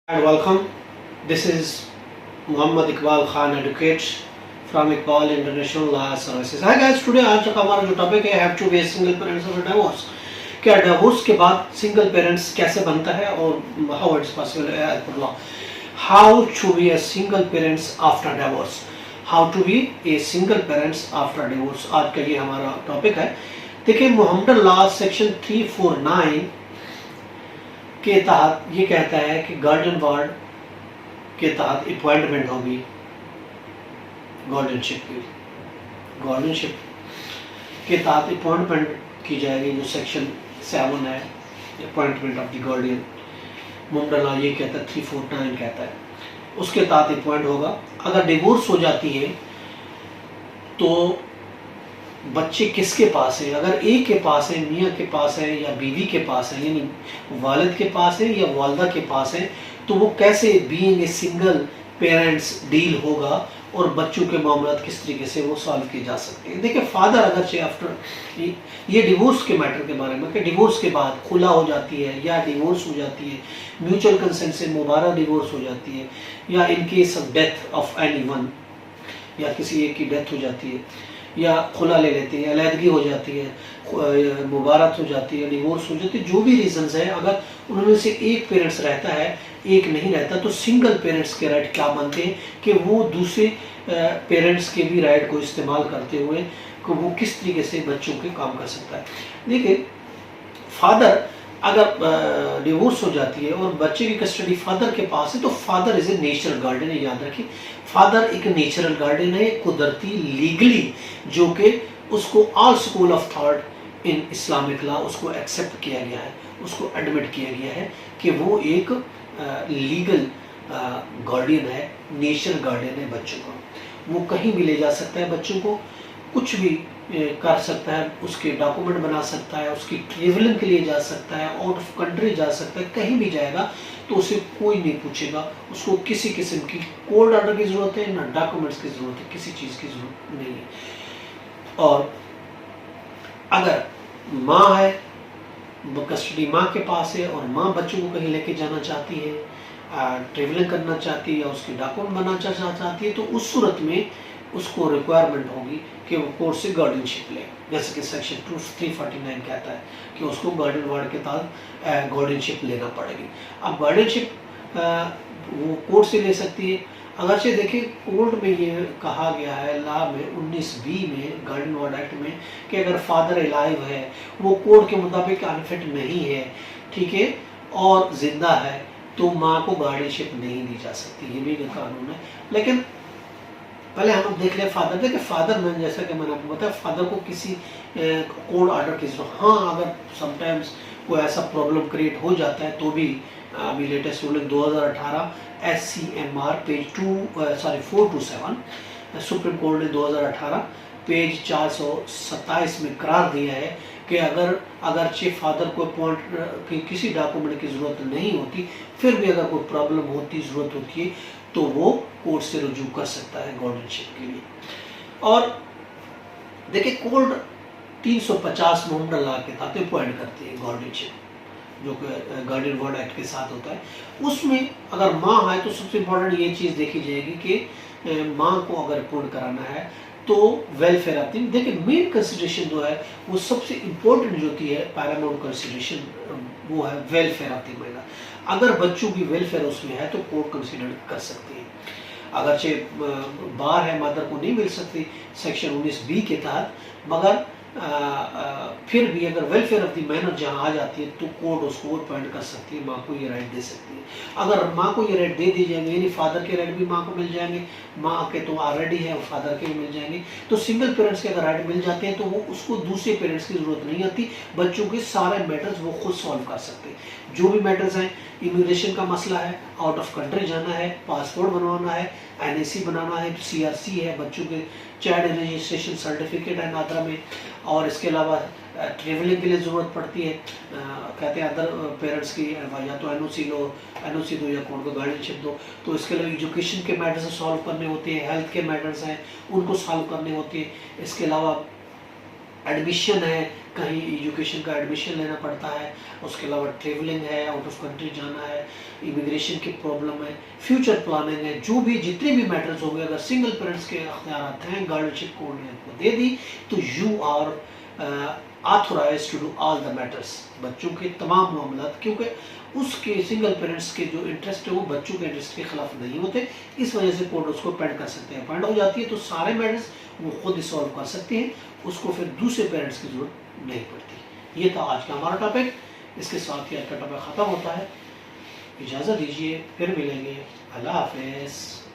And welcome. This is Muhammad Iqbal Khan, advocate from Iqbal International Law Services. Hi guys, today आज का हमारा जो topic है have to be single parents of divorce. क्या divorce के बाद single parents कैसे बनता है और how it's possible as per law. How to be a single parents after divorce. How to be a single parents after divorce आज का ये हमारा टॉपिक है। देखिए मोहम्मदन लॉ सेक्शन 349 के तहत ये कहता है कि गार्डियन वार्ड के तहत अपॉइंटमेंट होगी गार्डियनशिप के तहत अपॉइंटमेंट की जाएगी। जो सेक्शन 7 है appointment of the guardian, Mohammedan law ये कहता है 349 कहता है उसके तहत अपॉइंट होगा। अगर डिवोर्स हो जाती है तो बच्चे किसके पास है? अगर एक के पास है, मियाँ के पास है या बीवी के पास है, यानी वालिद के पास है या वालदा के पास है, तो वो कैसे being a single parents deal होगा और बच्चों के मामला किस तरीके से वो सॉल्व किए जा सकते हैं। देखिए फादर अगर से आफ्टर ये डिवोर्स के मैटर के बारे में कि डिवोर्स के बाद खुला हो जाती है या डिवोर्स हो जाती है, म्यूचुअल कंसेंट से मुबारक डिवोर्स हो जाती है, या in case of death of anyone या किसी एक की डेथ हो जाती है, या खुला ले लेते हैं, अलहदगी हो जाती है, मुबारक हो जाती है, डिवोर्स हो जाती है, जो भी रीजंस है, अगर उनमें से एक पेरेंट्स रहता है एक नहीं रहता तो सिंगल पेरेंट्स के राइट क्या बनते हैं कि वो दूसरे पेरेंट्स के भी राइट को इस्तेमाल करते हुए कि वो किस तरीके से बच्चों के काम कर सकता है। देखिए फादर अगर डिवोर्स हो जाती है और बच्चे की कस्टडी फादर के पास है तो father is a natural guardian है। याद रखिए फादर एक नेचुरल गार्डियन है, कुदरती लीगली, जो कि उसको all school of thought in Islamic law उसको एक्सेप्ट किया गया है, उसको एडमिट किया गया है कि वो एक लीगल गार्डियन है, नेचुरल गार्डियन है बच्चों का। वो कहीं भी ले जा सकता है बच्चों को, कुछ भी कर सकता है, उसके डॉक्यूमेंट बना सकता है, उसकी ट्रेवलिंग के लिए जा सकता है, आउट ऑफ कंट्री जा सकता है, कहीं भी जाएगा तो उसे कोई नहीं पूछेगा, उसको किसी किस्म की कोर्ट ऑर्डर की ज़रूरत है ना डॉक्यूमेंट्स की ज़रूरत है, किसी चीज़ की ज़रूरत नहीं है। और अगर माँ है, कस्टडी माँ के पास है और माँ बच्चों को कहीं लेके जाना चाहती है, ट्रेवलिंग करना चाहती है या उसके डॉक्यूमेंट बनाना चाहती है तो उस सूरत में उसको रिक्वायरमेंट होगी कि वो कोर्ट से गार्डियनशिप ले, जैसे कि सेक्शन 349 कहता है कि उसको गार्डियन वार्ड के तहत गार्डियनशिप लेना पड़ेगी। अब गार्डियनशिप वो कोर्ट से ले सकती है। अगर से देखिए कोर्ट में ये कहा गया है लॉ में 19B में गार्डियन वार्ड एक्ट में कि अगर फादर अलाइव है, वो कोर्ट के मुताबिक अनफिट नहीं है, ठीक है, और जिंदा है तो माँ को गार्डियनशिप नहीं दी जा सकती, ये भी कानून है। लेकिन पहले हम देख लें फादर। देखिए फादर में जैसा कि मैंने आपको बताया फादर को किसी कोर्ट ऑर्डर की जरूरत, हाँ अगर समटाइम्स कोई ऐसा प्रॉब्लम क्रिएट हो जाता है तो भी अभी latest ruling 2018 SCMR page 427 supreme court ने 2018 पेज 427 में करार दिया है कि अगरचे फादर को अपॉइंट किसी डॉक्यूमेंट की ज़रूरत नहीं होती, फिर भी अगर कोई प्रॉब्लम होती ज़रूरत होती है तो वो कोर्ट से रुजू कर सकता है गार्डियनशिप के लिए। और देखिए कोर्ट 350 मोहम्मदन लॉ के तहत अपॉइंट करती है गार्डियनशिप, जो कि गार्डियन वार्ड एक्ट के साथ होता है। उसमें अगर माँ है तो सबसे इम्पोर्टेंट ये चीज़ देखी जाएगी कि माँ को अगर अपॉइंट कराना है तो वेलफेयर ऑफ द, देखिए मेन कंसिडरेशन जो है वो सबसे इम्पोर्टेंट जो होती है पैरामाउंट कंसिडरेशन वो है वेलफेयर ऑफ द माइनर। अगर बच्चों की वेलफेयर उसमें है तो कोर्ट कंसिडर कर सकती है। अगरचे बार है मदर को नहीं मिल सकती सेक्शन 19B के तहत, मगर फिर भी अगर वेलफेयर ऑफ द माइनर जहाँ आ जाती है तो कोर्ट उसको अपॉइंट कर सकती है, माँ को ये राइट दे सकती है। अगर माँ को ये राइट दे दी जाएंगे यानी फादर के राइट भी माँ को मिल जाएंगे, माँ के तो ऑलरेडी है और फादर के भी मिल जाएंगे, तो सिंगल पेरेंट्स के अगर राइट मिल जाते हैं तो वो उसको दूसरे पेरेंट्स की जरूरत नहीं आती, बच्चों के सारे मैटर्स वो खुद सॉल्व कर सकते हैं। जो भी मैटर्स हैं, इमिग्रेशन का मसला है, आउट ऑफ कंट्री जाना है, पासपोर्ट बनवाना है, NAC बनाना है, CRC है, बच्चों के चाइल्ड रजिस्ट्रेशन सर्टिफिकेट है नादरा में, और इसके अलावा ट्रेवलिंग के लिए ज़रूरत पड़ती है, कहते हैं अदर पेरेंट्स की या तो NOC दो या कोर्ट को गार्डियनशिप दो, तो इसके अलावा एजुकेशन के मैटर्स सॉल्व करने होते हैं, हेल्थ के मैटर्स हैं उनको सॉल्व करने होते हैं, इसके अलावा एडमिशन है, कहीं एजुकेशन का एडमिशन लेना पड़ता है, उसके अलावा ट्रेवलिंग है, आउट ऑफ कंट्री जाना है, इमिग्रेशन की प्रॉब्लम है, फ्यूचर प्लानिंग है, जो भी जितने भी मैटर्स होंगे, अगर सिंगल पेरेंट्स के अख्तियार हैं, गार्डियनशिप कोड ने आपको दे दी तो you are authorise to do all the matters, बच्चों के तमाम मामला, क्योंकि उसके सिंगल पेरेंट्स के जो इंटरेस्ट है वो बच्चों के इंटरेस्ट के खिलाफ नहीं होते, इस वजह से कोर्ट उसको पेंड कर सकते हैं। पेंड हो जाती है तो सारे मैटर्स वो खुद ही सॉल्व कर सकते हैं, उसको फिर दूसरे पेरेंट्स की जरूरत नहीं पड़ती। ये था आज का हमारा टॉपिक, इसके साथ ही आज का टॉपिक ख़त्म होता है। इजाज़त दीजिए, फिर मिलेंगे। अल्लाह हाफिज़।